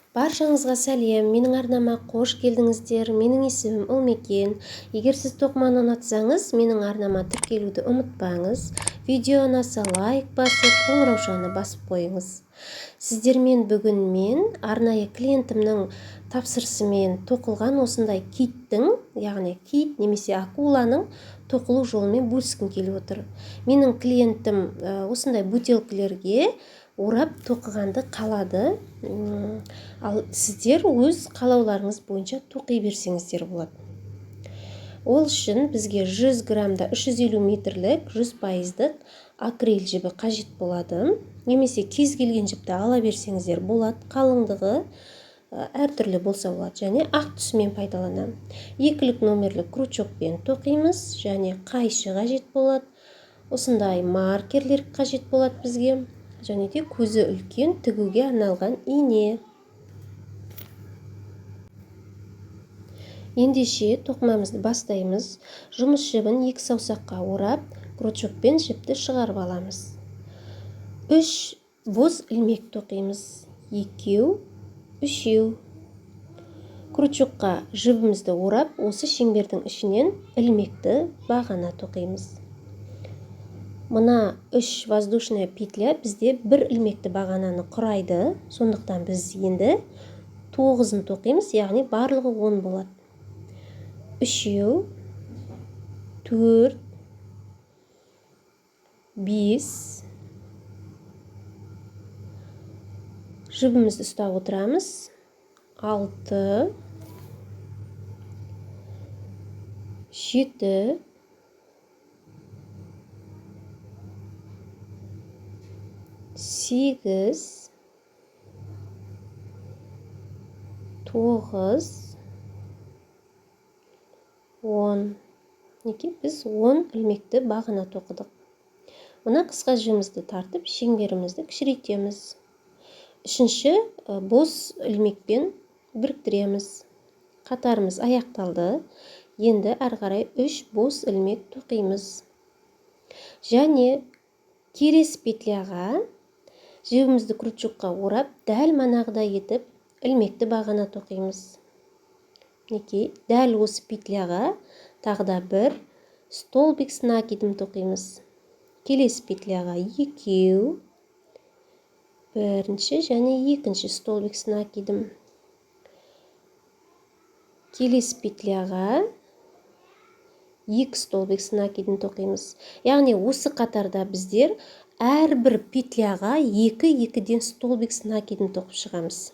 Баршаңызға сәлем, менің арнама қош келдіңіздер. Менің есімім Ұлмекен. Егер сіз тоқыманы ұнатсаңыз, менің арнама тіркелуді ұмытпаңыз. Видео ұнаса лайк басып, қоңыраушаны басып қойыңыз. Сіздермен бүгін мен арнайы клиентімнің тапсырысымен тоқылған осындай киттің, яғни кит немесе акуланың тоқылу жолымен бөліскім келіп отыр. Менің клиентім осындай бутилкілерге орап тоқығанды қалады. Ал сіздер өз қалауларыңыз бойынша тоқи берсеңіздер болады. Ол үшін бізге 100 грамда 350 метрлік 100%-лік акрил жібі қажет болады. Немесе кез келген жіпті ала берсеңіздер болады. Қалыңдығы әртүрлі болса болады. Және ақ түсімен пайдаланамын. 2-лік номерлік крючокпен тоқимыз. Және қайшы қажет болады. Осындай маркерлер қажет болады бізге. Және де көзі үлкен тігуге арналған ине. Ендеше тоқымамызды бастаймыз. Жұмыс жібін 2 саусаққа орап, крючокпен жіпті шығарып аламыз. 3 бос ілмек тоқимыз. 2, 3. Крючокқа жібімізді орап, осы шеңбердің ішінен ілмекті бағана тоқимыз. Мына 3 воздушная петля бізде бір ілмекті бағананы құрайды. Сондықтан біз енді 9-ын тоқимыз, яғни барлығы 10 болады. 3, 4, 5. Жібімізді ұстап отырамыз. 6, 7, 8, 9, 10. Неке біз 10 ілмекті бағана тоқыдық. Мына қысқа жібімізді тартып, шеңберімізді кішірейтеміз. 3-ші бос ілмекпен біріктіреміз. Қатарымыз аяқталды. Енді әрі қарай 3 бос ілмек тоқимыз. Және келесі петляға жібімізді крючокқа орап, дәл манағыдай етіп ілмекті бағана тоқимыз. Неке, дәл осы петляға тағда бір столбик с накидом тоқимыз. Келесі петляға 2, бірінші және екінші столбик с накидом. Келесі петляға 2 столбик с накидом тоқимыз. Яғни осы қатарда біздер әрбір петляға 2-2-ден столбик с накидом тоқып шығамыз.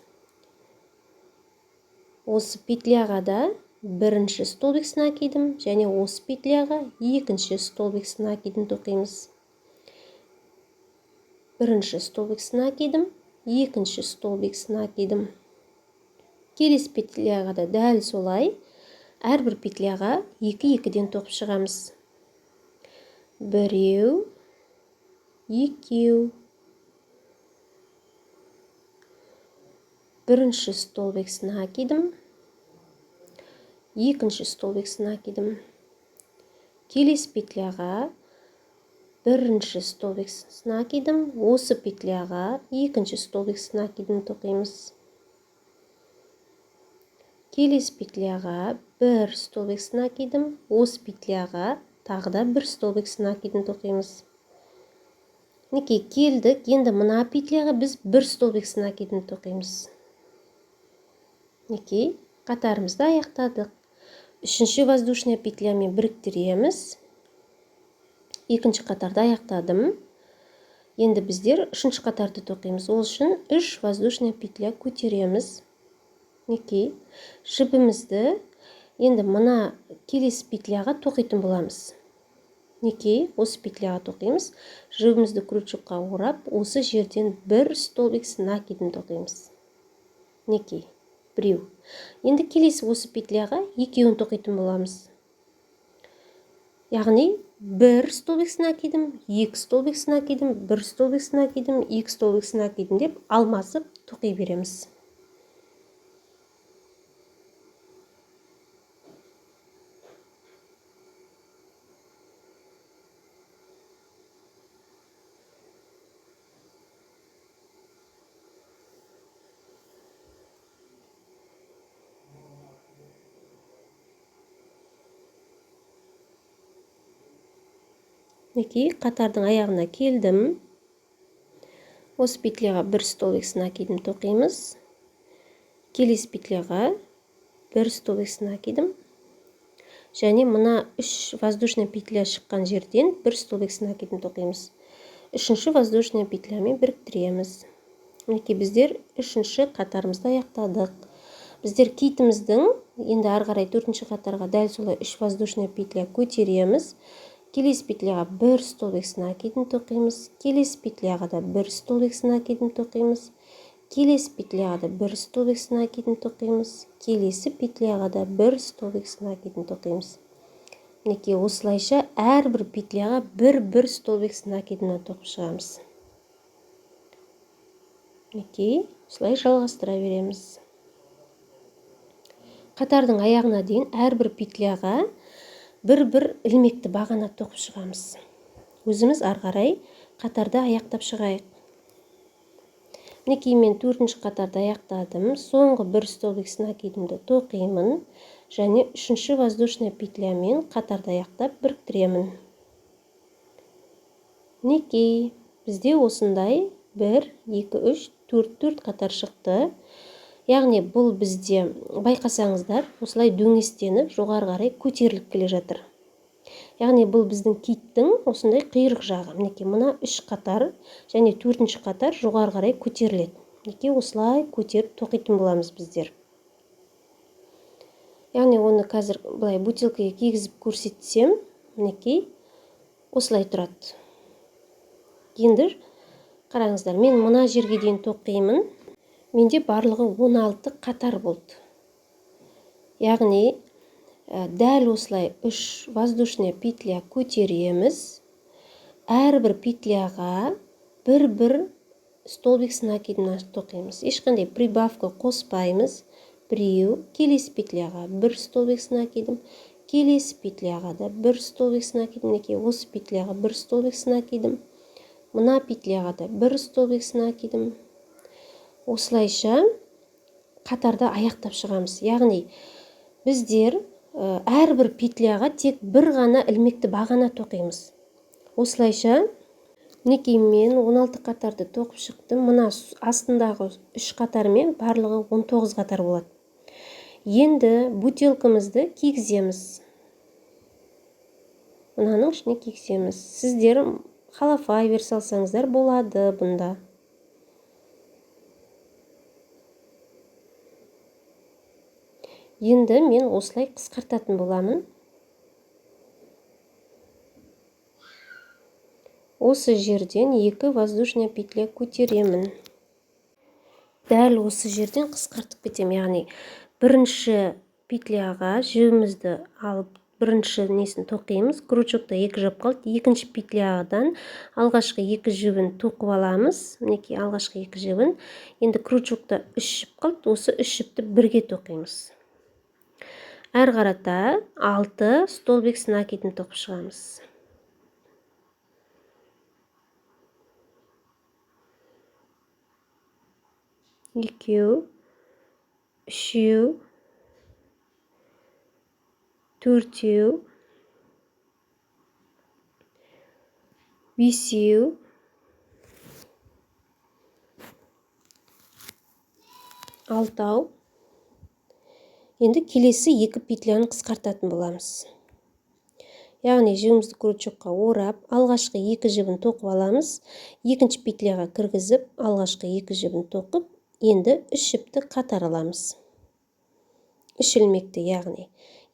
Осы петляға да бірінші столбик с накидом және осы петляға екінші столбик с накидом тоқимыз. Бірінші столбик с накидом, екінші столбик с накидом. Келесі петляға да дәл солай әрбір петляға 2-2-ден тоқып шығамыз. 1, 2. Бірінші столбик с накидом, екінші столбик с накидом. Келесі петляға бірінші столбик с накидом, осы петляға екінші столбик с накидом тоқимыз. Келесі петляға 1 столбик с накидом, осы петляға тағда 1 столбик с накидом тоқимыз. Неке, келдік. Енді мына петляға біз 1 столбик с накидом тоқимыз. Неке, қатарымызды аяқтадық. 3-ші воздушная петлямен біріктіреміз. Екінші қатарды аяқтадым. Енді біздер 3-ші қатарды тоқимыз. Ол үшін 3 воздушная петля көтереміз. Неке, жібімізді енді мына келесі петляға тоқитын боламыз. Неке, осы петляға тоқимыз. Жібімізді крючокқа орап, осы жерден 1 столбик с накидом тоқимыз. Неке, 1. Енді келесі осы петляға 2-ін тоқитын боламыз. Яғни 1 столбик с накидом, 2 столбик с накидом, 1 столбик с накидом, 2 столбик с накидом деп алмасып тоқи береміз. Мінекей қатардың аяғына келдім. Осы петляға бір столбик накидым тоқимыз. Келесі петляға бір столбик накидым. Және мына 3 воздушный петля шыққан жерден бір столбик накидым тоқимыз. Үшінші воздушный петлямен біріктіреміз. Мінекей біздер үшінші қатарымызды аяқтадық. Біздер китіміздің енді ары қарай 4-ші қатарға дәл солай 3 воздушный петля көтереміз. Келесі петляға бір столбик накидым тоқимыз. Келесі петляға да бір столбик накидым тоқимыз. Келесі петляға да бір столбик накидым тоқимыз. Келесі петляға да бір столбик накидым тоқимыз. Мінекей осылайша әрбір петляға бір столбик накидымнан тоқып шығамыз. Мінекей осылай жалғастыра береміз. Қатардың аяғына дейін әрбір петляға бір ілмекті бағана тоқып шығамыз. Өзіміз ары қарай қатарды аяқтап шығайық. Мінекей мен 4-ші қатарды аяқтадым. Соңғы бір столбик накидымды тоқимын және 3-ші воздушный петлямен қатарды аяқтап біріктіремін. Мінекей бізде осындай 1, 2, 3, 4 қатар шықты. Яғни бұл бізде байқасаңыздар, осылай дөңестеніп, жоғары қарай көтеріліп келе жатыр. Яғни бұл біздің киттің осындай қиырық жағы. Мінекей мына 3 қатар және 4-ші қатар жоғары қарай көтеріледі. Мінекей осылай көтеріп тоқитын боламыз біздер. Яғни оны қазір былай бутилкаға кигізіп көрсетсем, мінекей осылай тұрады. Енді қараңыздар, мен мына жерге дейін тоқимын. Менде барлығы 16 қатар болды. Яғни дәл осылай 3 воздушный петля көтереміз. Әрбір петляға бір столбик накидымнан тоқимыз. Ешқандай прибавка қоспаймыз. Біреу, келесі петляға бір столбик накидым. Келесі петляға да бір столбик накидым. Мінекей осы петляға бір столбик накидым. Мына петляға да бір столбик накидым. Осылайша қатарды аяқтап шығамыз. Яғни біздер әрбір петляға тек бір ғана ілмекті бағана тоқимыз. Осылайша мінекей мен 16 қатарды тоқып шықтым. Мына астындағы 3 қатармен барлығы 19 қатар болады. Енді бутилкамызды кигіземіз. Мынаның ішіне кигіземіз. Сіздер халафайбер салсаңыздар болады бұнда. Енді мен осылай қысқартатын боламын. Осы жерден 2 воздушный петля көтеремін. Дәл осы жерден қысқартып кетем. Яғни бірінші петляға жібімізді алып, бірінші несін тоқимыз. Крючокта 2 жіп қалды. Екінші петлядан алғашқы 2 жібін тоқып аламыз. Мінекей алғашқы 2 жібін. Енді крючокта 3 жіп қалды. Осы 3 жіпті бірге тоқимыз. Әр қарата 6 столбик накидым тоқып шығамыз. Екеу, үшеу, төртеу, бесеу, алтау. Енді келесі 2 петляны қысқартатын боламыз. Яғни жібімізді крючокқа орап, алғашқы 2 жібін тоқып аламыз. Екінші петляға кіргізіп, алғашқы 2 жібін тоқып, енді 3 жіпті қатар аламыз. 3 ілмекті яғни.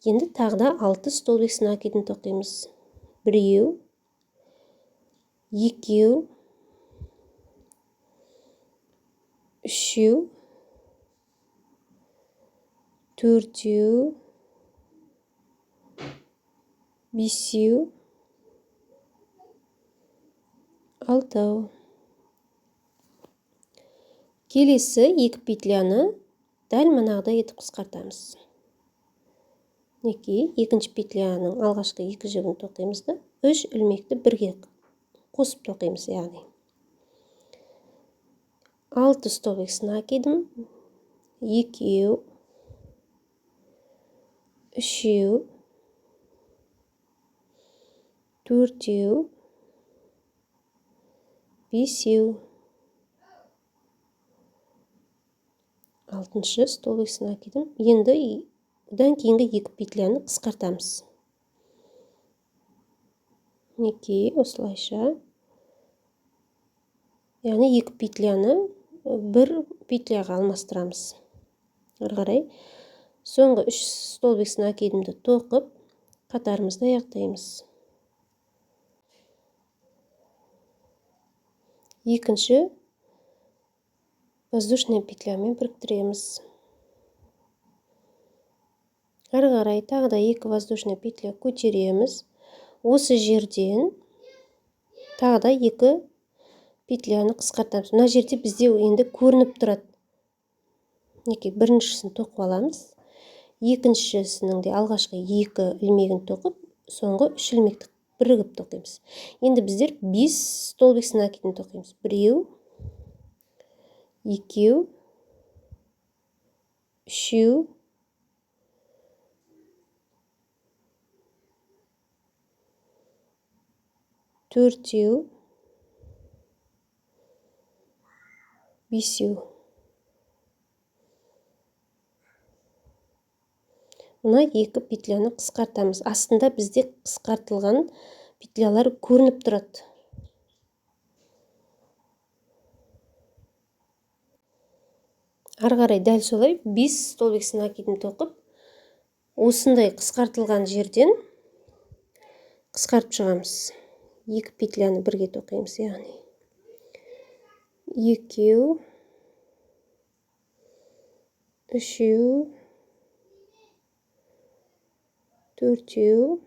Енді тағда 6 столбик накидым тоқимыз. Біреу, екеу, үшеу, төртеу, бесеу, алтау. Келесі 2 петляны дәл мынағыдай етіп қысқартамыз. Мінекей, екінші петляның алғашқы 2 жібін тоқимыз да 3 ілмекті бірге қосып тоқимыз, яғни. 6 столбик накидым, екеу, үшеу, төртеу, бесеу. Алтыншы столбик накидім. Енді одан кейінгі екі петляны қысқартамыз. Мінекей, осылайша. Яғни екі петляны бір петляға алмастырамыз. Ары қарай соңғы 3 столбик накидімді тоқып, қатарымызды аяқтаймыз. Екінші воздушный петлямен біріктіреміз. Ары қарай тағы да 2 воздушный петля көтереміз. Осы жерден тағы да 2 петляны қысқартамыз. Мына жерде бізде енді көрініп тұрады. Мінекей, біріншісін тоқып аламыз. Екіншісінің де алғашқы 2 ілмегін тоқып, соңғы 3 ілмекті бірігіп тоқимыз. Енді біздер 5 столбик накидін тоқимыз. 1, 2, 3, 4, 5. Мына 2 петляны қысқартамыз. Астында бізде қысқартылған петлялар көрініп тұрады. Ары қарай дәл солай 5 столбик накидін тоқып, осындай қысқартылған жерден қысқарып шығамыз. 2 петляны бірге тоқимыз, яғни 2, 3, 4,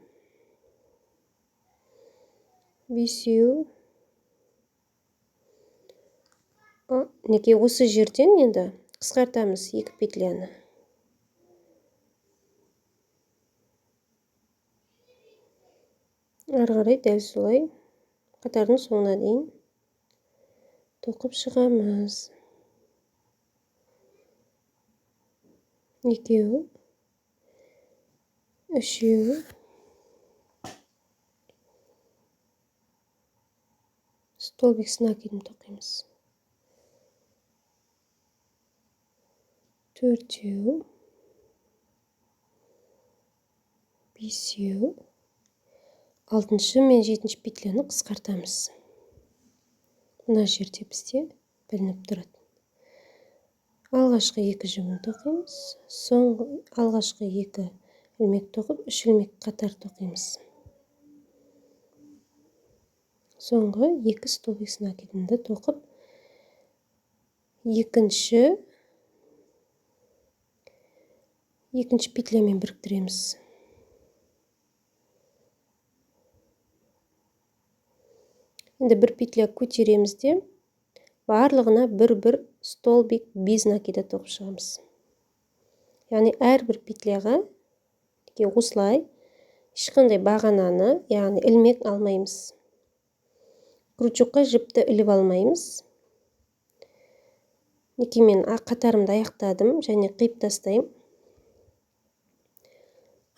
5. Неке осы жерден енді қысқартамыз 2 петляны. Ары қарай дәл солай қатардың соңына дейін тоқып шығамыз. 2, 3, столбик накидін тоқимыз. 4, 5, 6 мен 7 петляны қысқартамыз. Мына жерде бізде білініп тұрады. Алғашқы 2 жібін тоқимыз, соңғы алғашқы 2 ілмек тоқып, 3 ілмек қатар тоқимыз. Соңғы 2 столбик накидімді тоқып, екінші петлямен біріктіреміз. Енді бір петля көтереміз де, барлығына бір столбик без накида тоқып шығамыз. Яғни әрбір петляға осылай ешқандай бағананы, яғни ілмек алмаймыз. Крючокқа жіпті іліп алмаймыз. Мен қатарымды аяқтадым және қиып тастайым.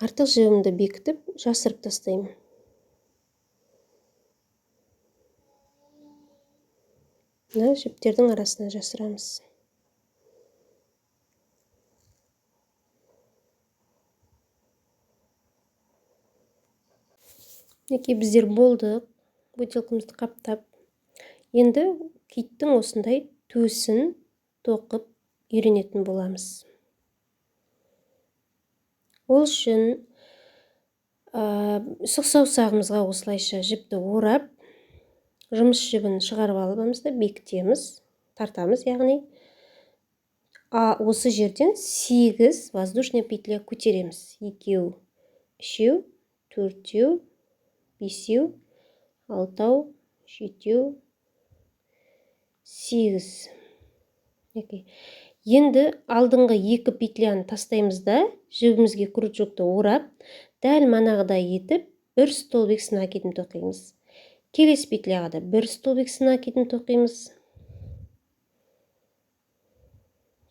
Артық жібімді бекітіп, жасырып тастайым. Жіптердің арасына жасырамыз. Біздер болдық, бөтелкімізді қаптап. Енді киттің осындай төсін тоқып үйренетін боламыз. Ол үшін сұқ саусағымызға осылайша жіпті орап, жұмыс жібін шығарып алыбымызды бекітеміз, тартамыз, яғни. Осы жерден 8 воздушный петля көтереміз. 2, 3, 4, 5, 6, 7, 8. Енді алдыңғы 2 петляны тастаймыз да, жібімізге крючокты орап, дәл манағыдай етіп, 1 столбик накидін тоқимыз. Келесі петляға да 1 столбик накидін тоқимыз.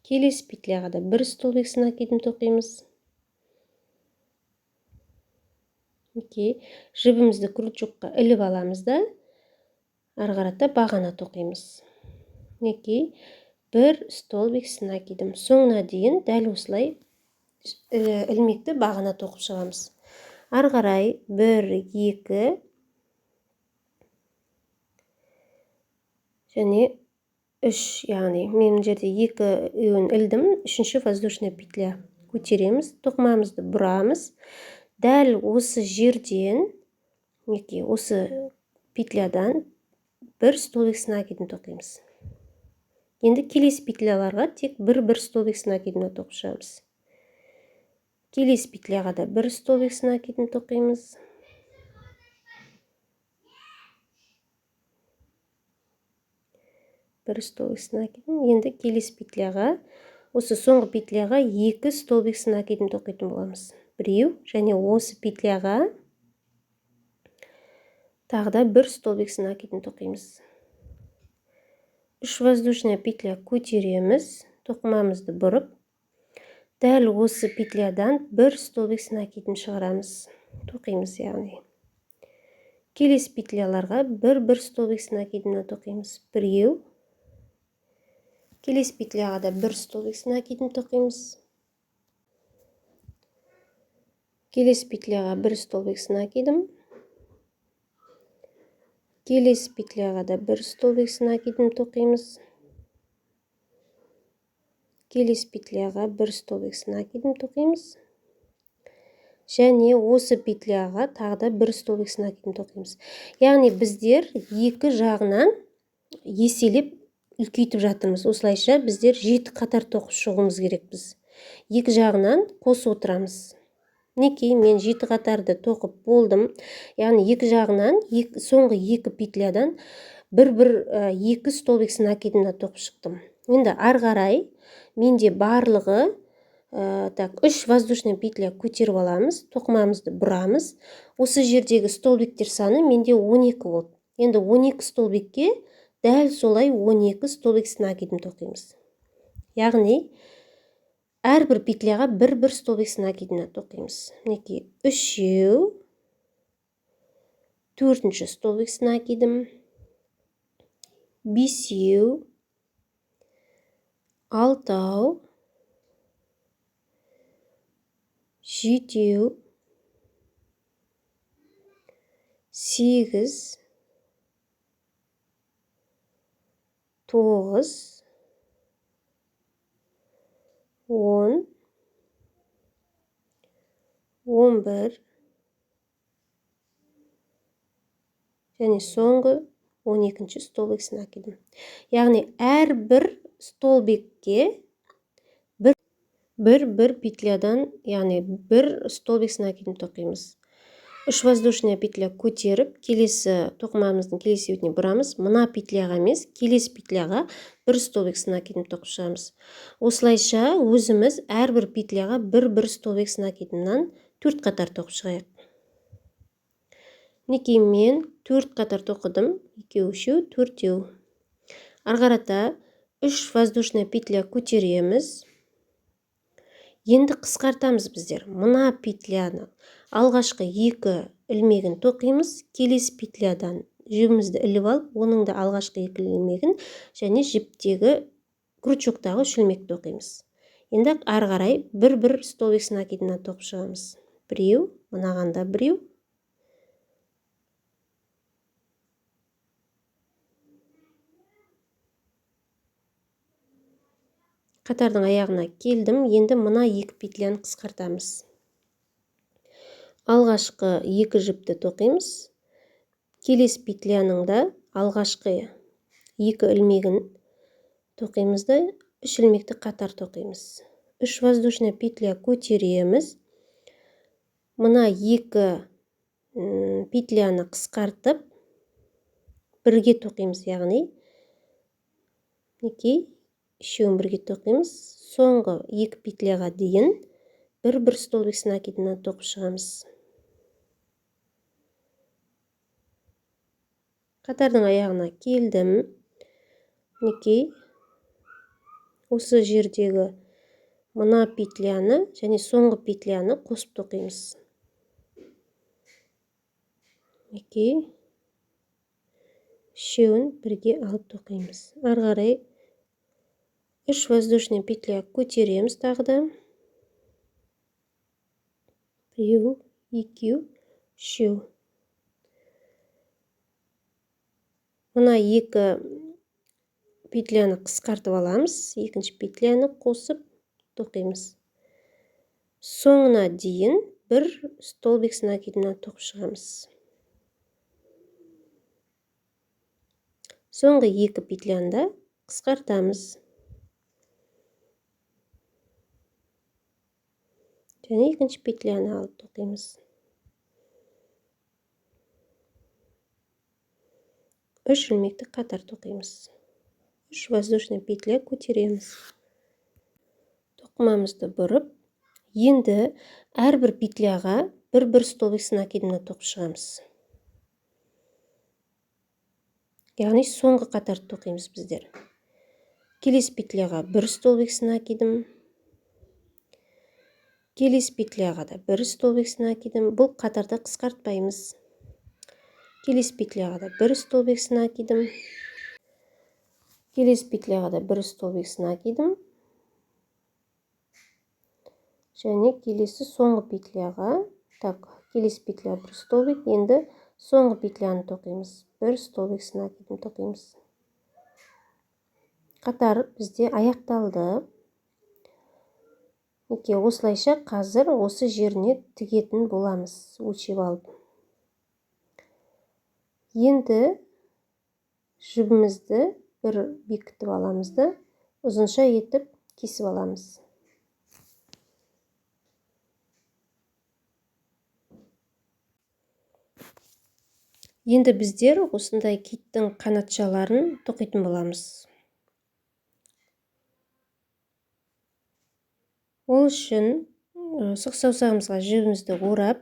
Келесі петляға да 1 столбик накидін тоқимыз. Жібімізді крючокқа іліп аламыз да, ары қарата бағана тоқимыз. Мінекей, бір столбик накидім. Соңына дейін дәл осылай ілмекті бағана тоқып шығамыз. Ары қарай 1, 2 және 3, яғни мен жерде 2 ілдім, 3-ші воздушная петля көтереміз, тоқымамызды бұрамыз. Дәл осы жерден, осы петлядан бір столбик накидін тоқимыз. Енді келесі петляларға тек бір столбик накидін тоқып шығамыз. Келесі петляға да бір столбик накидін тоқимыз. Бір столбик накидін. Енді келесі петляға, осы соңғы петляға 2 столбик накидін тоқитын боламыз. Біреу, және осы петляға тағы да бір столбик накидін тоқимыз. 3 воздушная петля көтереміз, тоқымамызды бұрып, дәл осы петлядан бір столбик накидін шығарамыз, тоқимыз, яғни. Келесі петляларға бір столбик накидін тоқимыз. Біреу. Келесі петляға да бір столбик накидін тоқимыз. Келесі петляға бір столбик накидім. Келесі петляға да бір столбик накидін тоқимыз. Келесі петляға бір столбик накидін тоқимыз. Және осы петляға тағы да бір столбик накидін тоқимыз. Яғни біздер екі жағынан еселеп үлкейтіп жатырмыз. Осылайша біздер 7 қатар тоқып шығуымыз керекпіз. Екі жағынан қосып отырамыз. Мінекей, мен 7 қатарды тоқып болдым. Яғни екі жағынан соңғы 2 петлядан бір-2 столбик накидін тоқып шықтым. Енді ары қарай менде барлығы 3 воздушный петля көтеріп аламыз, тоқымамызды бұрамыз. Осы жердегі столбиктер саны менде 12 болды. Енді 12 столбикке дәл солай 12 столбик накидін тоқимыз. Яғни әрбір петляға бір столбик накидін тоқимыз. Мінекей, 3, 4-ші столбик накидім, 5, 6, 7, 8, 9, 10, 11 және соңғы 12-ші столбик накидім. Яғни әрбір столбикке бір петлядан, яғни бір столбик накидін тоқимыз. 3 воздушная петля көтеріп, келесі тоқымамыздың келесі бетіне бұрамыз. Мына петляға емес, келесі петляға бір столбик накидін тоқып шығамыз. Осылайша өзіміз әрбір петляға бір столбик накидіннен 4 қатар тоқып шығайық. Мінекей, мен 4 қатар тоқыдым, 2, 4. Ары қарата 3 воздушная петля көтереміз. Енді қысқартамыз біздер. Мына петляны алғашқы 2 ілмегін тоқимыз, келесі петлядан жібімізді іліп алып, оның да алғашқы 2 ілмегін және жіптегі крючоктағы 3 ілмек тоқимыз. Енді ары қарай бір столбик накидін тоқып шығамыз. Біреу, мынағанда біреу. Қатардың аяғына келдім. Енді мына 2 петляны қысқартамыз. Алғашқы 2 жіпті тоқимыз. Келесі петляның да алғашқы 2 ілмегін тоқимыз да 3 ілмекті қатар тоқимыз. 3 воздушная петля көтереміз. Мына 2 петляны қысқартып бірге тоқимыз, яғни мінекей, үшеуін бірге тоқимыз. Соңғы 2 петляға дейін бір столбик накидін тоқып шығамыз. Қатардың аяғына келдім. Мінекей, осы жердегі мына петляны және соңғы петляны қосып тоқимыз. Мінекей, үшеуін бірге алып тоқимыз. Ары қарай 3 воздушный петля көтереміз тағы да. 1, 2, 3. Мына 2 петляны қысқартып аламыз, екінші петляны қосып тоқимыз. Соңына дейін бір столбик с накидына тоқып шығамыз. Соңғы 2 петляны да қысқартамыз. Және екінші петляны алып тоқимыз. 3 ілмекті қатар тоқимыз. 3 воздушный петля көтереміз. Тоқымамызды бұрып, енді әрбір петляға бір столбик с накидына тоқып шығамыз. Яғни соңғы қатар тоқимыз біздер. Келесі петляға 1 столбик с накидым. Келесі петляға да 1 столбик с накидым. Бұл қатарда қысқартпаймыз. Келесі петляға да 1 столбик с накидым. Келесі петляға да 1 столбик с накидым. Және келесі соңғы петляға, келесі петля 1 столбик, енді соңғы петляны тоқимыз. 1 столбик с накидым тоқимыз. Қатар бізде аяқталды. Осылайша қазір осы жеріне тігетін боламыз, өлшеп алып. Енді жібімізді бір бекітіп аламыз да, ұзынша етіп кесіп аламыз. Енді біздер осындай киттің қанатшаларын тоқитын боламыз. Ол үшін сұқ саусағымызға жібімізді орап,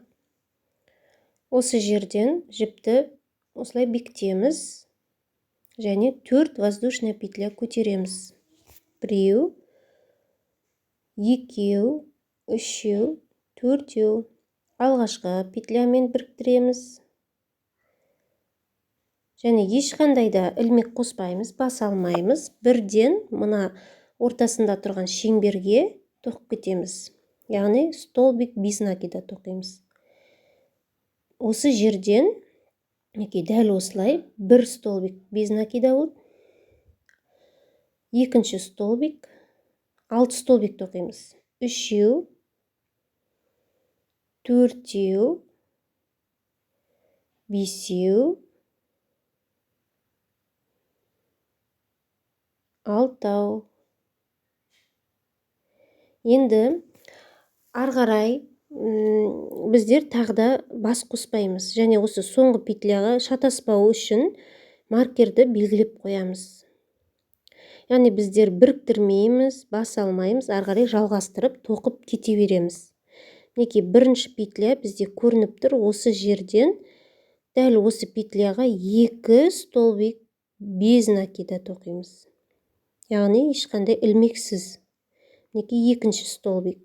осы жерден жіпті осылай бекітеміз және 4 воздушный петля көтереміз. 1, 2, 3, 4. Алғашқы петлямен біріктіреміз. Және ешқандай да ілмек қоспаймыз, баса алмаймыз. Бірден мына ортасында тұрған шеңберге тоқып кетеміз. Яғни столбик без накида тоқимыз. Осы жерден дәл осылай 1 столбик без накида болды. Екінші столбик, 6 столбик тоқимыз. 3, 4, 5, 6. Енді ары қарай біздер тағы да бас қоспаймыз. Және осы соңғы петляға шатаспау үшін маркерді белгілеп қоямыз. Яғни біздер біріктірмейміз, бас алмаймыз, ары қарай жалғастырып тоқып кете береміз. Бірінші петля бізде көрініп тұр, осы жерден дәл осы петляға 2 столбик без накида тоқимыз. Яғни ешқандай ілмексіз. Екінші столбик.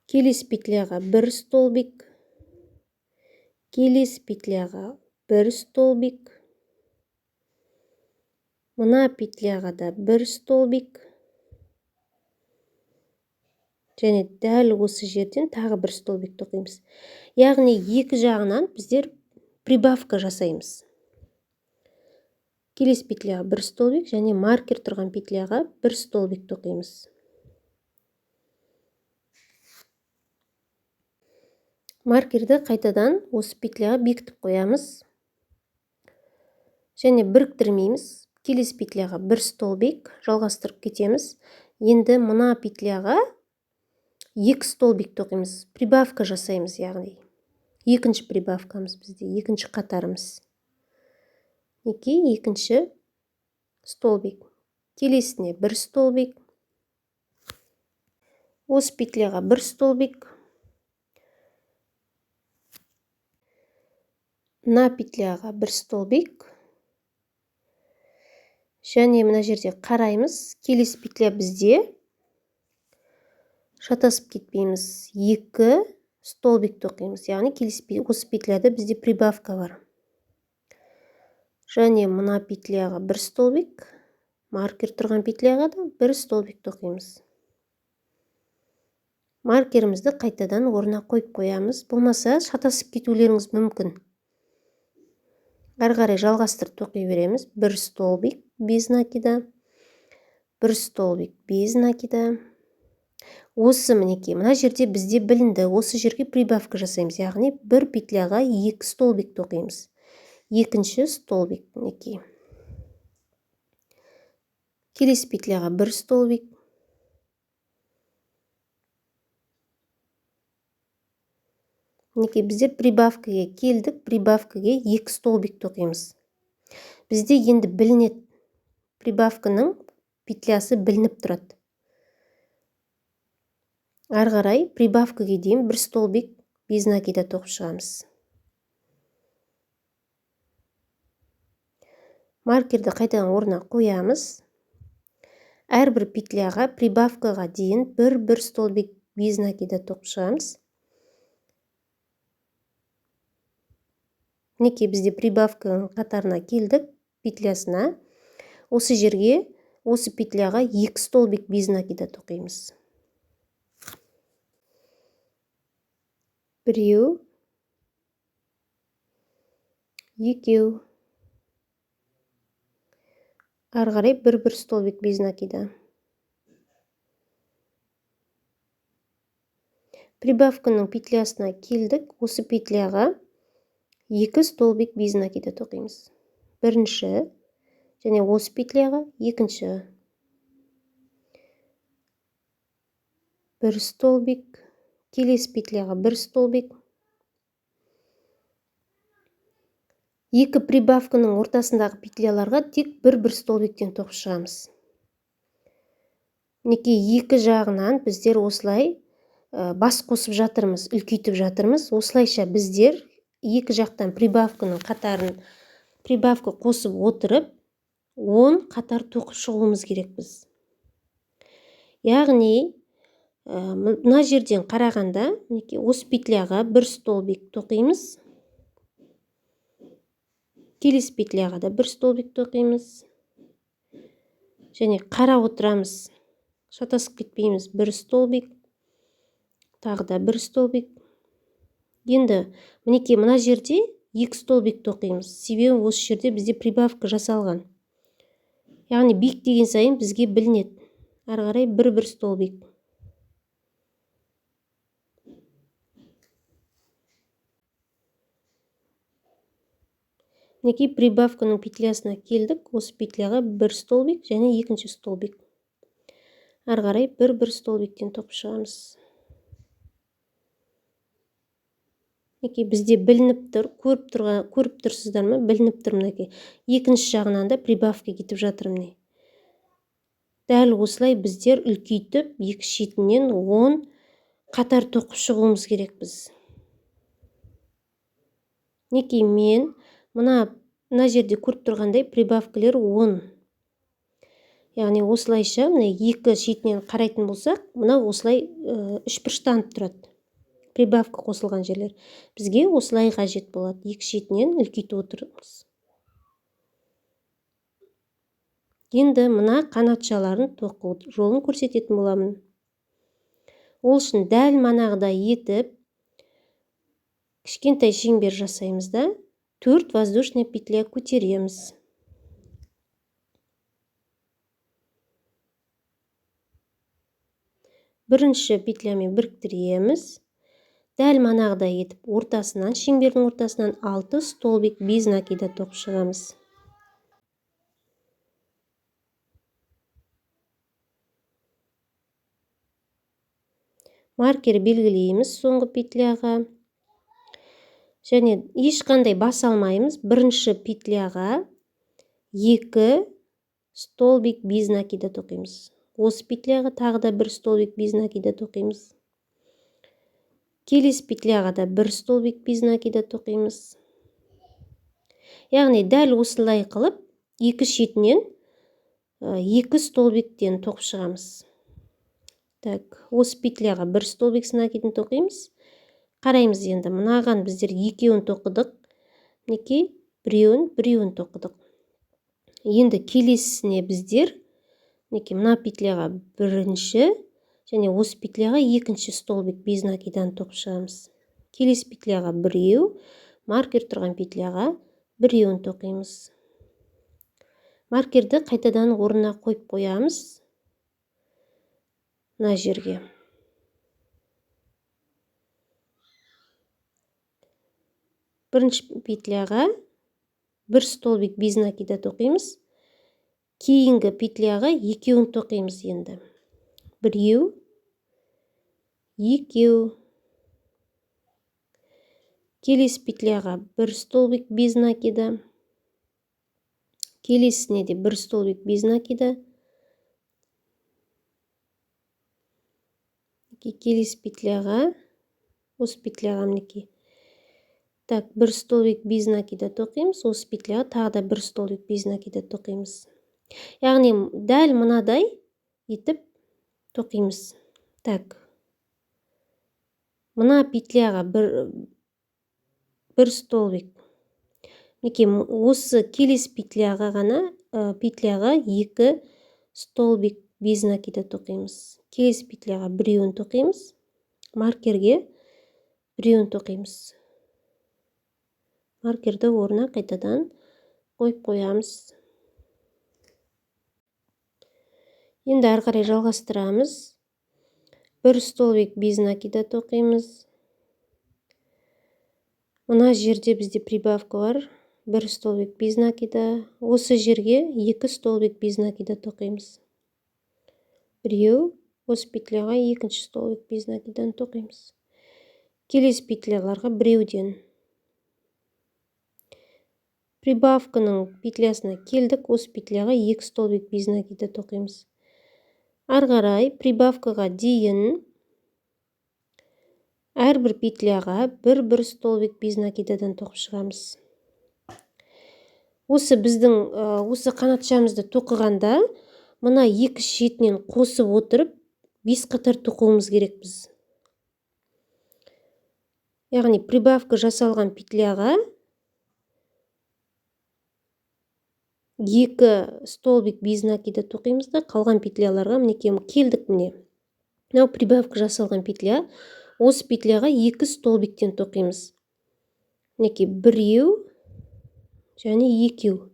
Келесі петляға 1 столбик. Келесі петляға 1 столбик. Мына петляға да 1 столбик. Және дәл осы жерден тағы 1 столбик тоқимыз. Яғни екі жағынан біздер прибавка жасаймыз. Келесі петляға 1 столбик және маркер тұрған петляға 1 столбик тоқимыз. Маркерді қайтадан осы петляға бекітіп қоямыз. Және біріктірмейміз. Келесі петляға 1 столбик жалғастырып кетеміз. Енді мына петляға 2 столбик тоқимыз. Прибавка жасаймыз, яғни. Екінші прибавкамыз бізде, екінші қатарымыз. Екінші столбик. Келесіне 1 столбик. Осы петляға 1 столбик. Мына петляға 1 столбик. Және мына жерде қараймыз. Келесі петля бізде шатасып кетпейміз. 2 столбик тоқимыз. Яғни осы петляда бізде прибавка бар. Және мына петляға бір столбик, маркер тұрған петляға да бір столбик тоқимыз. Маркерімізді қайтадан орнына қойып қоямыз. Болмаса шатасып кетулеріңіз мүмкін. Ары қарай жалғастырып тоқи береміз. Бір столбик без накида, бір столбик без накида. Осы мінекей, мына жерде бізде білінді. Осы жерге прибавка жасаймыз. Яғни бір петляға 2 столбик тоқимыз. Екінші столбик мінекей. Келесі петляға бір столбик. Мінекей, біздер прибавкаға келдік. Прибавкаға 2 столбик тоқимыз. Бізде енді білінеді. Прибавканың петлясы білініп тұрады. Ары қарай прибавкаға дейін бір столбик без накида тоқып шығамыз. Маркерді қайтадан орнына қоямыз. Әрбір петляға прибавкаға дейін бір столбик без накида тоқып шығамыз. Мінекей, бізде прибавканың қатарына келдік, петлясына. Осы жерге, осы петляға 2 столбик без накида тоқимыз. Біреу, екеу. Ары қарай бір столбик без накида. Прибавканың петлясына келдік. Осы петляға 2 столбик без накида тоқимыз. Бірінші, және осы петляға екінші. Бір столбик, келесі петляға бір столбик. Екі прибавканың ортасындағы петляларға тек бір столбиктен тоқып шығамыз. Мінекей, екі жағынан біздер осылай бас қосып жатырмыз, үлкейтіп жатырмыз. Осылайша біздер екі жақтан прибавканың қатарын прибавка қосып отырып, 10 қатар тоқып шығуымыз керекпіз. Яғни, мына жерден қарағанда, осы петляға бір столбик тоқимыз. Келесі петляға да бір столбик тоқимыз. Және қарап отырамыз. Шатасып кетпейміз. Бір столбик. Тағы да бір столбик. Енді, мінекей, мына жерде 2 столбик тоқимыз. Себебі осы жерде бізде прибавка жасалған. Яғни биік деген сайын бізге білінеді. Ары қарай бір столбик. Мінекей, прибавканың петлясына келдік. Осы петляға бір столбик және екінші столбик. Ары қарай бір столбиктен тоқып шығамыз. Мінекей, бізде білініп тұр, көріп тұрсыздар ма? Білініп тұр мінекей. Екінші жағынан да прибавка кетіп жатыр міне. Дәл осылай біздер үлкейтіп, екі шетінен 10 қатар тоқып шығуымыз керекпіз. Мінекей, мен мына жерде көріп тұрғандай прибавкалер 10. Яғни осылайша, екі шетінен қарайтын болсақ, мына осылай үшбұрыштанып тұрады. Прибавка қосылған жерлер. Бізге осылай қажет болады. Екі шетінен үлкейтіп отырмыз. Енді мына қанатшаларын тоқу жолын көрсететін боламын. Ол үшін дәл манағыдай етіп, кішкентай шеңбер жасаймыз да, 4 воздушный петля көтереміз. Бірінші петлямен біріктіреміз. Дәл манағыдай етіп, ортасынан, шеңбердің ортасынан 6 столбик без накида тоқып шығамыз. Маркер белгілейміз соңғы петляға. Және ешқандай бас алмаймыз. Бірінші петляға 2 столбик без накида тоқимыз. Осы петляға тағы да 1 столбик без накида тоқимыз. Келесі петляға да 1 столбик без накида тоқимыз. Яғни дәл осылай қылып, екі шетінен 2 столбиктен тоқып шығамыз. Так, осы петляға 1 столбик с накидін тоқимыз. Қараймыз енді, мынаған біздер екеуін тоқыдық. Мінекей, біреуін тоқыдық. Енді келесісіне біздер мінекей мына петляға бірінші және осы петляға екінші столбик без накидан тоқып шығамыз. Келесі петляға біреу, маркер тұрған петляға біреуін тоқимыз. Маркерді қайтадан орнына қойып қоямыз. Мына жерге. Бірінші петляға бір столбик без накида тоқимыз. Кейінгі петляға екеуін тоқимыз енді. Біреу, екеу. Келесі петляға бір столбик без накида. Келесіне де бір столбик без накида. Келесі петляға, осы петляға мінекей. Так, бір столбик без накида тоқимыз, осы петляға тағы да бір столбик без накида тоқимыз. Яғни дәл мынадай етіп тоқимыз. Так. Мына петляға бір столбик. Мінекей, осы келесі петляға екі столбик без накида тоқимыз. Келесі петляға біреуін тоқимыз. Маркерге біреуін тоқимыз. Маркерді орнына қайтадан қойып қоямыз. Енді ары қарай жалғастырамыз. Бір столбик без накида тоқимыз. Мына жерде бізде прибавка бар. Бір столбик без накида. Осы жерге екі столбик без накида тоқимыз. Біреу, осы петляға екінші столбик без накидан тоқимыз. Келесі петляларға біреуден. Прибавканың петлясына келдік, осы петляға екі столбик без накида тоқимыз. Ары қарай прибавкаға дейін әрбір петляға бір столбик без накидадан тоқып шығамыз. Осы қанатшамызды тоқығанда, мына екі шетінен қосып отырып, 5 қатар тоқуымыз керек біз. Яғни прибавка жасалған петляға екі столбик без накида тоқимыз да, қалған петляларға мінекей келдік міне. Мынау прибавка жасалған петля, осы петляға екі столбиктен тоқимыз. Мінекей біреу және екеу.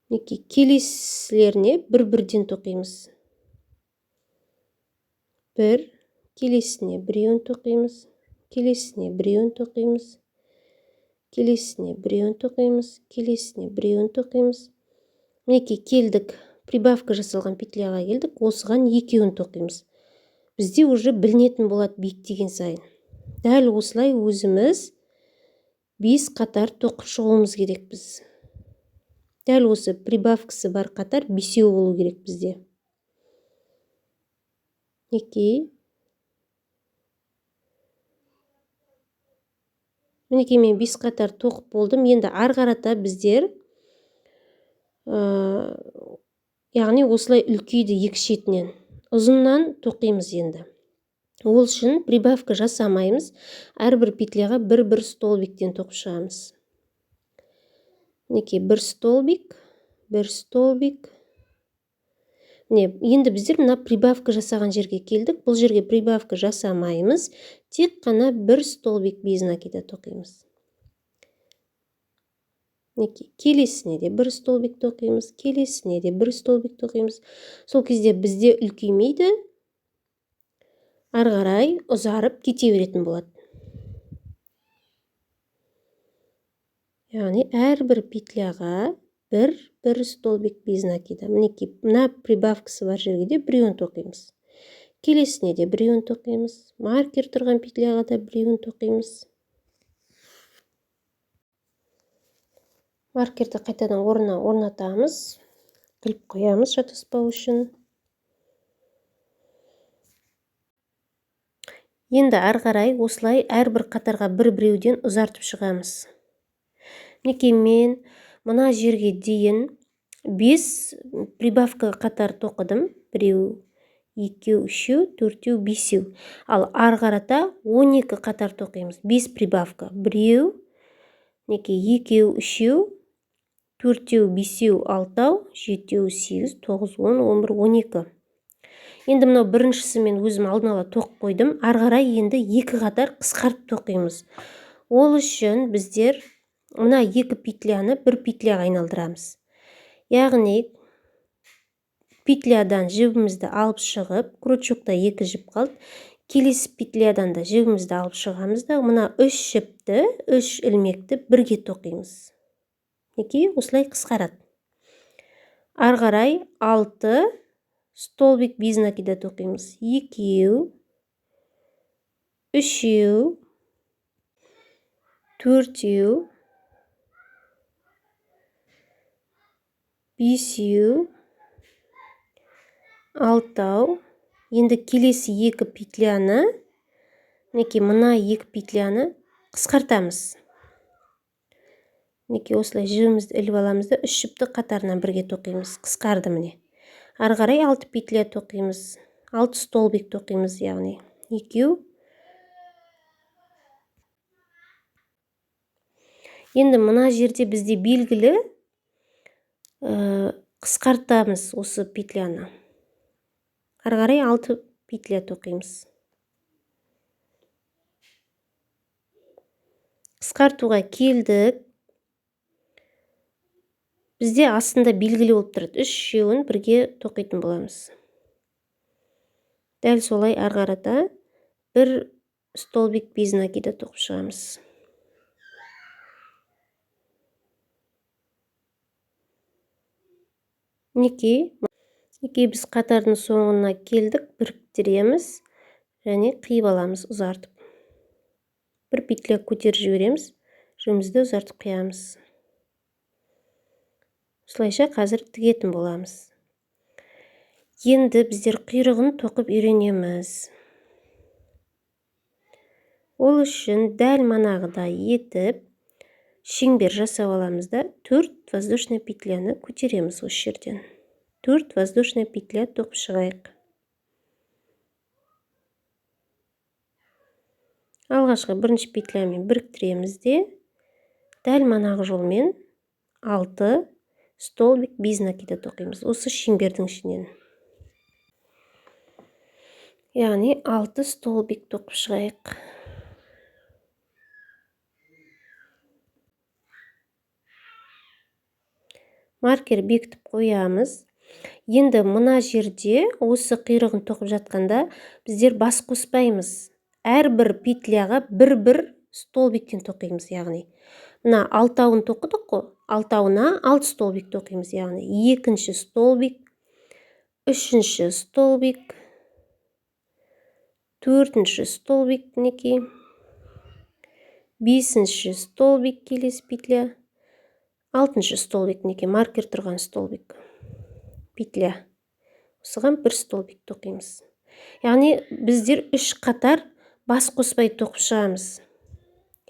Мінекей келесілеріне бір-бірден тоқимыз. Бір, келесіне біреуін тоқимыз, келесіне біреуін тоқимыз. Келесіне біреуін тоқимыз, келесіне біреуін тоқимыз. Мінекей келдік, прибавка жасалған петляға келдік, осыған екеуін тоқимыз. Бізде уже білінетін болады биіктеген сайын. Дәл осылай өзіміз 5 қатар тоқып шығуымыз керек біз. Дәл осы прибавкасы бар қатар 5 болу керек бізде. Мінекей мен 5 қатар тоқып болдым. Енді ары қарата біздер яғни осылай үлкейді екі шетінен. Ұзыннан тоқимыз енді. Ол үшін прибавка жасамаймыз. Әрбір петляға бір столбиктен тоқып шығамыз. Мінекей бір столбик. Енді біздер мына прибавка жасаған жерге келдік. Бұл жерге прибавка жасамаймыз. Тек қана бір столбик без накида тоқимыз. Келесіне де бір столбик тоқимыз. Келесіне де бір столбик тоқимыз. Сол кезде бізде үлкеймейді. Ары қарай ұзарып кете беретін болады. Яғни әрбір петляға бір столбик без накида. Мінекей, мына прибавкасы бар жерге де біреуін тоқимыз. Келесіне де біреуін тоқимыз. Маркер тұрған петляға да біреуін тоқимыз. Маркерді қайтадан орнына орнатамыз. Кіліп қоямыз шатаспау үшін. Енді ары қарай осылай әрбір қатарға біреуден ұзартып шығамыз. Мінекей мен мына жерге дейін 5 прибавка қатар тоқыдым. Біреу, 2, 3, 4, 5. Ал ары қарата 12 қатар тоқимыз. 5 прибавка. 1, 2, 3, 4, 5, 6, 7, 8, 9, 10, 11, 12. Енді мынау біріншісі мен өзім алдын ала тоқып қойдым. Ары қарай енді 2 қатар қысқартып тоқимыз. Ол үшін біздер мына 2 петляны 1 петляға айналдырамыз. Яғни петлядан жібімізді алып шығып, крючокта 2 жіп қалды. Келесі петлядан да жібімізді алып шығамыз да, мына 3 жіпті, 3 ілмекті бірге тоқимыз. Осылай қысқарады. Ары қарай 6 столбик без накида тоқимыз. 2, 3, 4, 5, 6. Енді келесі 2 петляны, мына 2 петляны қысқартамыз. Осылай жібімізді іліп аламыз да 3 жіпті қатарынан бірге тоқимыз. Қысқарды міне. Ары қарай 6 петля тоқимыз. 6 столбик тоқимыз, яғни 2. Енді мына жерде бізде белгілі қысқартамыз осы петляны. Ары қарай 6 петля тоқимыз. Қысқартуға келдік. Бізде астында белгілі болып тұрады. 3-еуін бірге тоқитын боламыз. Дәл солай ары қарата 1 столбик без накида тоқып шығамыз. Біз қатардың соңына келдік, біріктіреміз және қиып аламыз, ұзартып. 1 петля көтеріп жібереміз, жібімізді ұзартып қиямыз. Осылайша қазір тігетін боламыз. Енді біздер құйрығын тоқып үйренеміз. Ол үшін дәл манағыдай етіп шеңбер жасап аламыз да 4 воздушный петляны көтереміз осы жерден. 4 воздушный петля тоқып шығайық. Алғашқы бірінші петлямен біріктіреміз де дәл манағы жолмен 6 столбик без накида тоқимыз. Осы шеңбердің ішінен. Яғни 6 столбик тоқып шығайық. Маркер бекітіп қоямыз. Енді мына жерде осы құйрығын тоқып жатқанда біздер бас қоспаймыз. Әрбір петляға 1-1 столбиктен тоқимыз, яғни. Мына 6-ауын тоқыдық қой, 6-ауына 6 столбик тоқимыз, яғни 2-ші столбик, 3-ші столбик, 4-ші столбик, 5-ші столбик келесі петля, 6-ші столбик, маркер тұрған столбик, петля. Осыған 1 столбик тоқимыз. Яғни біздер 3 қатар бас қоспай тоқып шығамыз.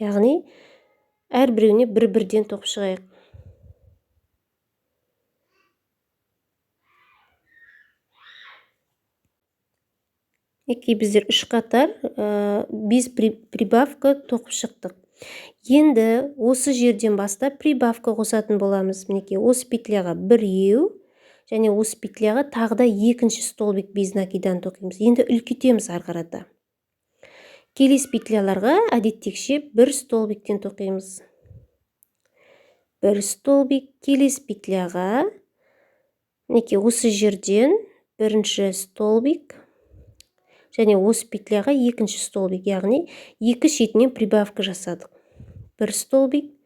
Яғни әрбіреуіне 1-1-ден тоқып шығайық. Біздер 3 қатар без прибавка тоқып шықтық. Енді осы жерден бастап прибавка қосатын боламыз. Осы петляға 1-еу және осы петляға тағы да 2-ші столбик без накидан тоқимыз. Енді үлкейтеміз ары қарата. Келесі петляларға әдеттегіше 1 столбиктен тоқимыз. 1 столбик, келесі петляға осы жерден 1-ші столбик және осы петляға 2-ші столбик, яғни 2 шетінен прибавка жасадық. 1 столбик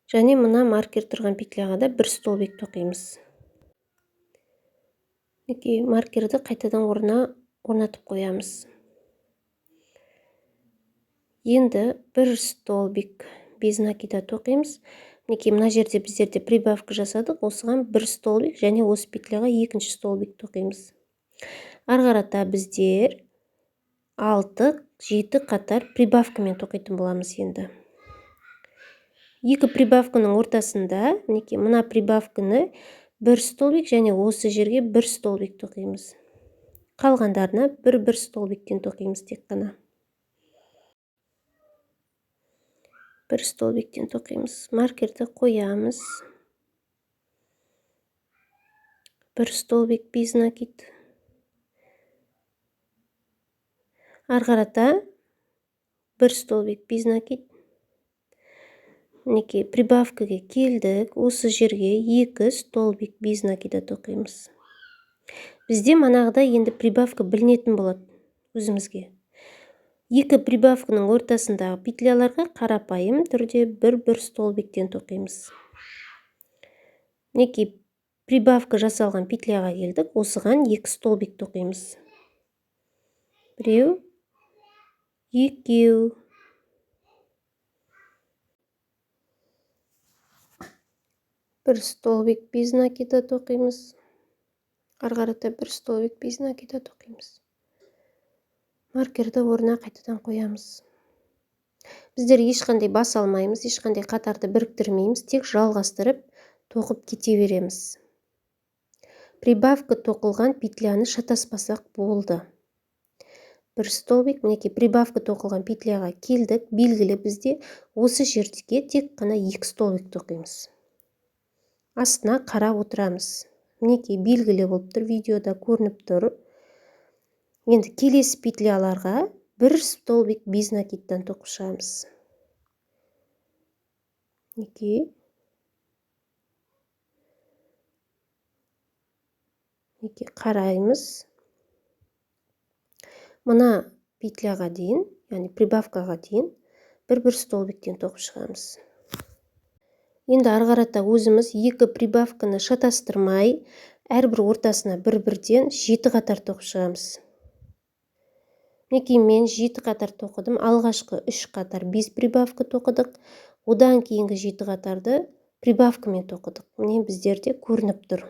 және мына маркер тұрған петляға да 1 столбик тоқимыз. Маркерді қайтадан орнатып қоямыз. Енді 1 столбик без накида тоқимыз. Мына жерде біздерде прибавка жасадық, осыған 1 столбик және осы петляға 2-ші столбик тоқимыз. Ары қарата біздер 6-7 қатар прибавкамен тоқитын боламыз енді. 2 прибавканың ортасында, мына прибавканы 1 столбик және осы жерге 1 столбик тоқимыз. Қалғандарына 1 столбиктен тоқимыз тек қана. 1 столбиктен тоқимыз. Маркерді қоямыз. 1 столбик без накид. Арғарата 1 столбик без накид. Мінекей прибавкаға келдік. Осы жерге 2 столбик без накида тоқимыз. Бізде манағыда енді прибавка білінетін болады өзімізге. 2 прибавканың ортасындағы петляларға қарапайым түрде 1 столбиктен тоқимыз. Мінекей прибавка жасалған петляға келдік. Осыған 2 столбик тоқимыз. 1, 2. Бір столбик без накида тоқимыз. Арғарата 1 столбик без накида тоқимыз. Маркерді орнына қайтадан қоямыз. Біздер ешқандай бас алмаймыз, ешқандай қатарды біріктірмейміз, тек жалғастырып тоқып кете береміз. Прибавка тоқылған петляны шатаспасақ болды. 1 столбик, мінекей прибавка тоқылған петляға келдік. Белгілі бізде осы жерге тек қана 2 столбик тоқимыз. Астына қарап отырамыз. Мінекей белгілі болып тұр, видеода көрініп тұр. Енді келесі петляларға 1 столбик без накидтан тоқып шығамыз. Мінекей қараймыз. Мына петляға дейін, яғни прибавкаға дейін 1 столбиктен тоқып шығамыз. Енді арғарата өзіміз 2 прибавканы шатастырмай, әрбір ортасына 1-1-ден 7 қатар тоқып шығамыз. Мінекей мен 7 қатар тоқыдым. Алғашқы 3 қатар без прибавка тоқыдық. Одан кейінгі 7 қатарды прибавкамен тоқыдық. Міне біздерде көрініп тұр.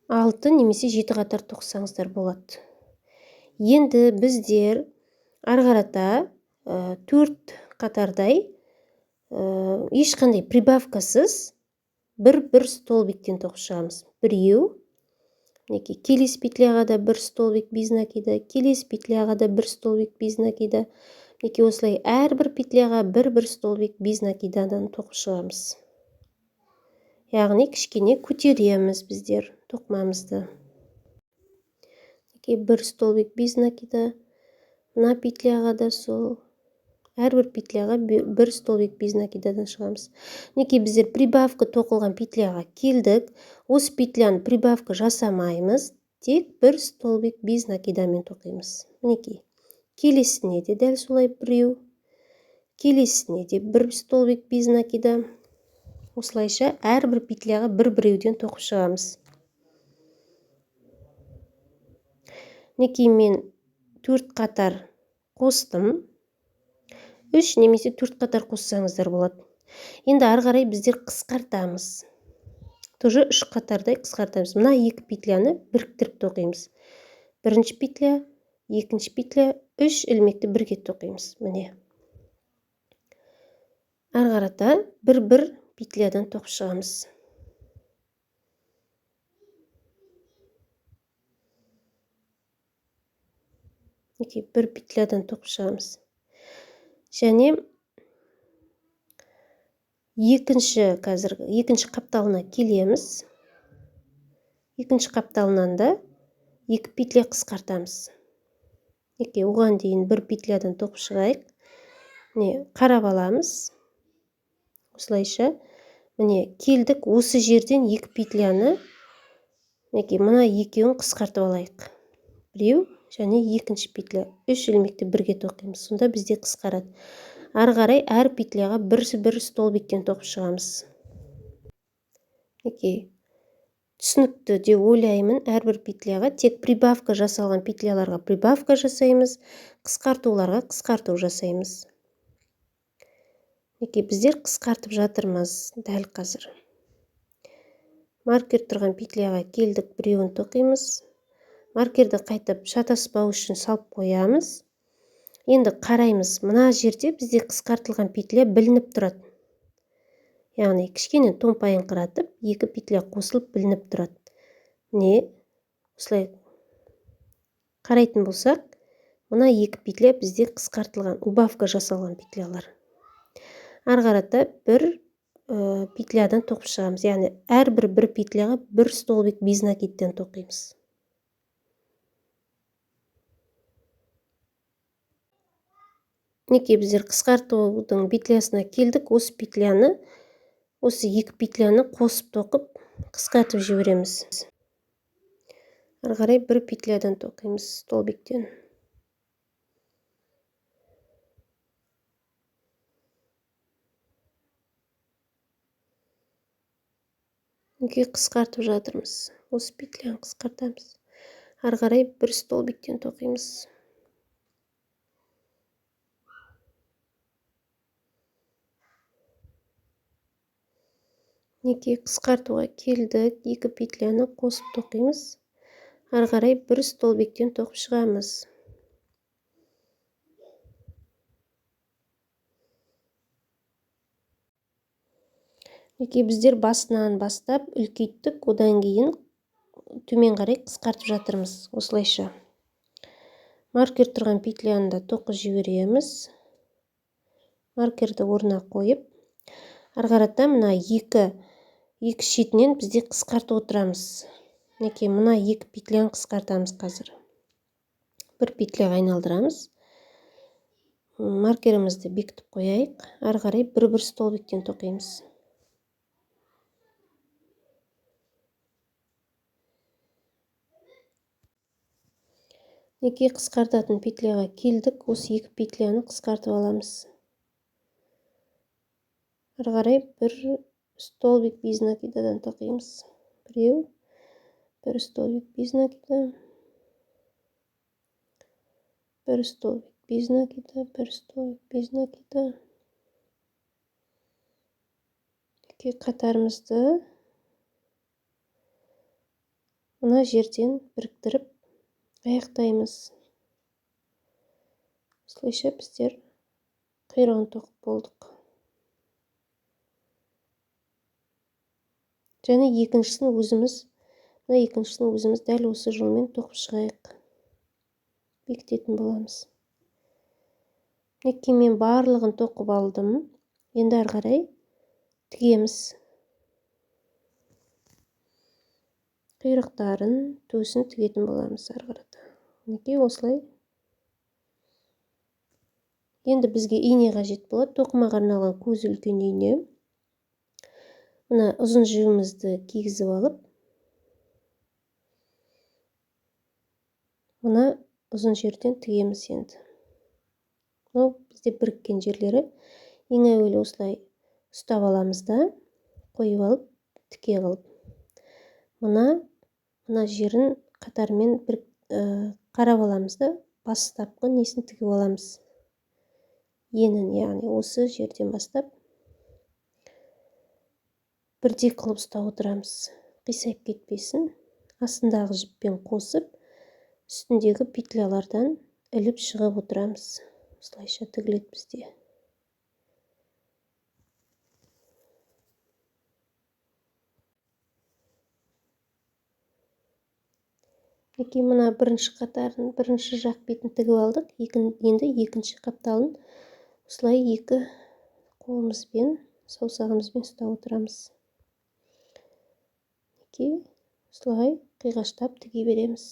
6 немесе 7 қатар тоқсаңыздар болады. Енді біздер арғарата 4 қатардай ешқандай прибавкасыз 1 столбиктен тоқып шығамыз. 1. Мінекей келесі петляға да 1 столбик без накида, келесі петляға да 1 столбик без накида. Мінекей осылай әрбір петляға 1 столбик без накидадан тоқып шығамыз. Яғни кішкене көтереміз біздер тоқымамызды. 1 столбик без накида. Мына петляға да сол. Әрбір петляға 1 столбик без накидадан шығамыз. Мінекей біздер прибавка тоқылған петляға келдік. Осы петляны прибавка жасамаймыз. Тек 1 столбик без накидамен тоқимыз. Мінекей келесіне де дәл солай 1. Келесіне де 1 столбик без накида. Осылайша әрбір петляға 1-1-ден тоқып шығамыз. Мінекей мен 4 қатар қостым. 3 немесе 4 қатар қоссаңыздар болады. Енді арғарай біздер қысқартамыз. Тоже 3 қатардай қысқартамыз. Мына 2 петляны біріктіріп тоқимыз. Бірінші петля, екінші петля, 3 ілмекті бірге тоқимыз. Міне. Арғарата 1 петлядан тоқып шығамыз. Мінекей 1 петлядан тоқып шығамыз. Және екінші қапталына келеміз. Екінші қапталынан да 2 петля қысқартамыз. Оған дейін 1 петлядан тоқып шығайық. Міне қарап аламыз. Осылайша міне келдік. Осы жерден 2 петляны мына екеуін қысқартып алайық. 1 және екінші петля. 3 ілмекті бірге тоқимыз. Сонда бізде қысқарады. Ары қарай әр петляға 1 столбиктен тоқып шығамыз. Түсінікті де ойлаймын. Әрбір петляға тек прибавка жасалған петляларға прибавка жасаймыз, қысқартуларға қысқарту жасаймыз. Біздер қысқартып жатырмыз дәл қазір. Маркер тұрған петляға келдік, 1-ін тоқимыз. Маркерді қайтып шатаспау үшін салып қоямыз. Енді қараймыз. Мына жерде бізде қысқартылған петля білініп тұрады. яғни кішкене томпайыңқыратып, екі петля қосылып білініп тұрады. Міне осылай қарайтын болсақ, мына екі петля бізде қысқартылған, убавка жасалған петлялар. Ары қарата бір петлядан тоқып шығамыз, яғни әрбір бір петляға бір столбик без накидтен тоқимыз. Неке біздер қысқартудың петлясына келдік, осы петляны, осы екі петляны қосып тоқып, қысқартып жібереміз. Ары қарай бір петлядан тоқимыз столбиктен. Неке қысқартып жатырмыз. Осы петляны қысқартамыз. Ары қарай бір столбиктен тоқимыз. Неке қысқартуға келдік, екі петляны қосып тоқимыз. Ары қарай бір столбиктен тоқып шығамыз. Неке біздер басынан бастап үлкейттік, одан кейін төмен қарай қысқартып жатырмыз. Осылайша маркер тұрған петляны да тоқып жібереміз. Маркерді орнына қойып, ары қарата мына екі шетінен бізде қысқартып отырамыз. Неке мына екі петляны қысқартамыз қазір. Бір петляға айналдырамыз. Маркерімізді бекітіп қояйық. Ары қарай бір столбиктен тоқимыз. Неке қысқартатын петляға келдік, осы екі петляны қысқартып аламыз. Ары қарай бір столбик без накидадан тоқимыз. Біреу, бір столбик без накида, бір столбик без накида, бір столбик без накида. Неке қатарымызды мына жерден біріктіріп аяқтаймыз. Осылайша біздер құйрығын тоқып болдық. Және екіншісін өзіміз дәл осы жолмен тоқып шығайық. Бекітетін боламыз. Неке мен барлығын тоқып алдым. Енді ары қарай тігеміз. Құйрықтарын, төсін тігетін боламыз ары қарата. Неке осылай. Енді бізге ине қажет болады. Тоқымаға арналған көзі үлкен ине. Мына ұзын жібімізді кигізіп алып, мына ұзын жерден тігеміз енді. Бізде біріккен жерлері ең әуелі осылай ұстап аламыз да, қойып алып, тіке қылып. Мына жерін қатармен қарап аламыз да, бастапқы несін тігіп аламыз. Енін, яғни осы жерден бастап бірдей қылып ұстап отырамыз. Қисайып кетпесін. Астындағы жіппен қосып, үстіндегі петлялардан іліп шығып отырамыз. Осылайша тігіледі бізде. Неке мына бірінші қатарын, бірінші жақ бетін тігіп алдық. Енді екінші қапталын осылай екі қолымызбен, саусағымызбен ұстап отырамыз. Неке осылай қиғаштап тіге береміз.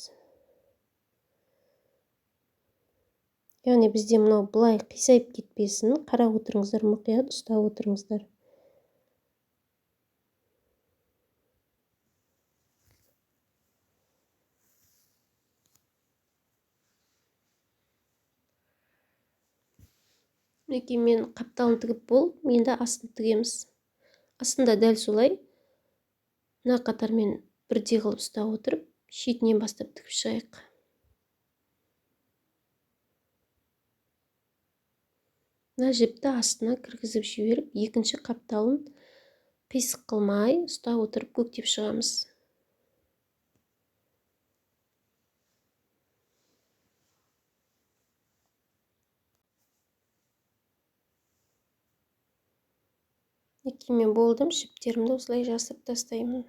Яғни бізде мынау бұлай қисайып кетпесін. Қарап отырыңыздар, мұқият ұстап отырыңыздар. Неке мен қапталын тігіп болып, енді астын тігеміз. Астында дәл солай мына қатармен бірдей қылып ұстап отырып, шетінен бастап тігіп шығайық. Мына жіпті астына кіргізіп жіберіп, екінші қапталын қисық қылмай ұстап отырып көктеп шығамыз. Екемен болдым, жіптерімді осылай жасып тастаймын.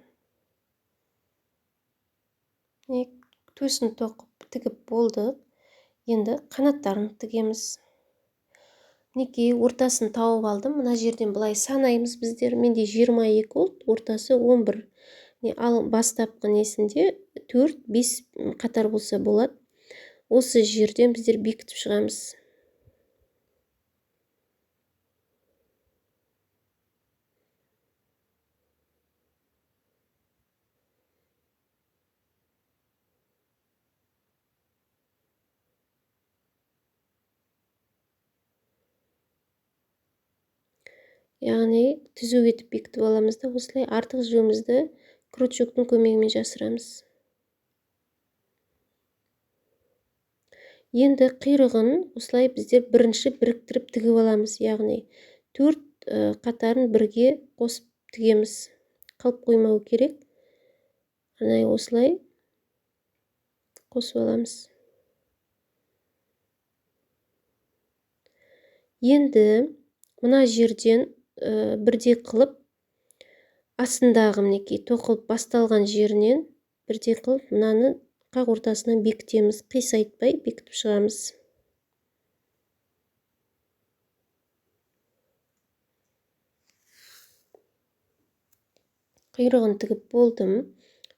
Төсін тоқып тігіп болдық. Енді қанаттарын тігеміз. Мінекей ортасын тауып алдым. Мына жерден былай санаймыз біздер. Менде 22 болды, ортасы 11. Ал бастапқы несінде 4-5 қатар болса болады. Осы жерден біздер бекітіп шығамыз. Яғни түзу етіп бекітіп аламыз да, осылай артық жүгімізді крючоктың көмегімен жасырамыз. Енді қиырығын осылай біздер бірінші біріктіріп тігіп аламыз. Яғни 4 қатарын бірге қосып тігеміз. Қалып қоймау керек. Осылай қосып аламыз. Енді мына жерден бірде қылып, астындағы мінекей тоқылып басталған жерінен бірде қылып, мынаны қақ ортасынан бекітеміз. Қисайтпай бекітіп шығамыз. Қиырығын тігіп болдым.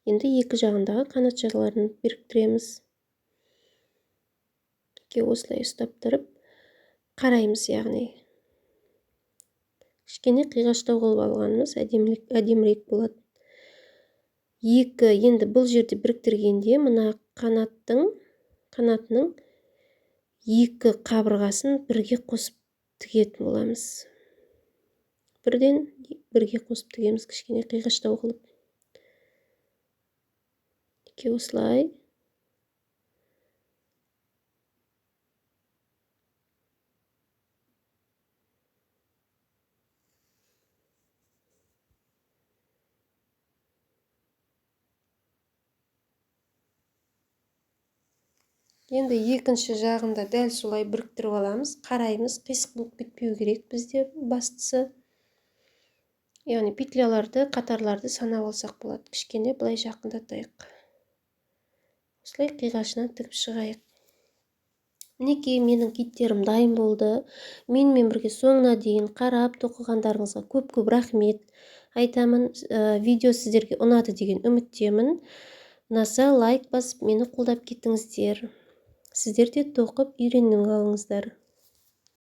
Енді екі жағындағы қанатшаларын біріктіреміз. Осылай ұстап тұрып қараймыз, яғни. Кішкене қиғаштау қылып алғанымыз әдемірек болады. Енді бұл жерде біріктіргенде мына қанатының екі қабырғасын бірге қосып тігетін боламыз. Бірге қосып тігеміз, кішкене қиғаштау қылып. Осылай. Енді екінші жағында дәл солай біріктіріп аламыз, қараймыз, қисық болып кетпеу керек бізде бастысы. Яғни петляларды, қатарларды санап алсақ болады. Кішкене былай жақындатайық. Осылай қиғашынан тігіп шығайық. Мінекей менің киттерім дайын болды. Менімен бірге соңына дейін қарап тоқығандарыңызға көп рахмет айтамын. Видео сіздерге ұнады деген үміттемін. Ұнаса лайк басып, мені қолдап кеттіңіздер. Сіздер де тоқып үйреніп алыңыздар.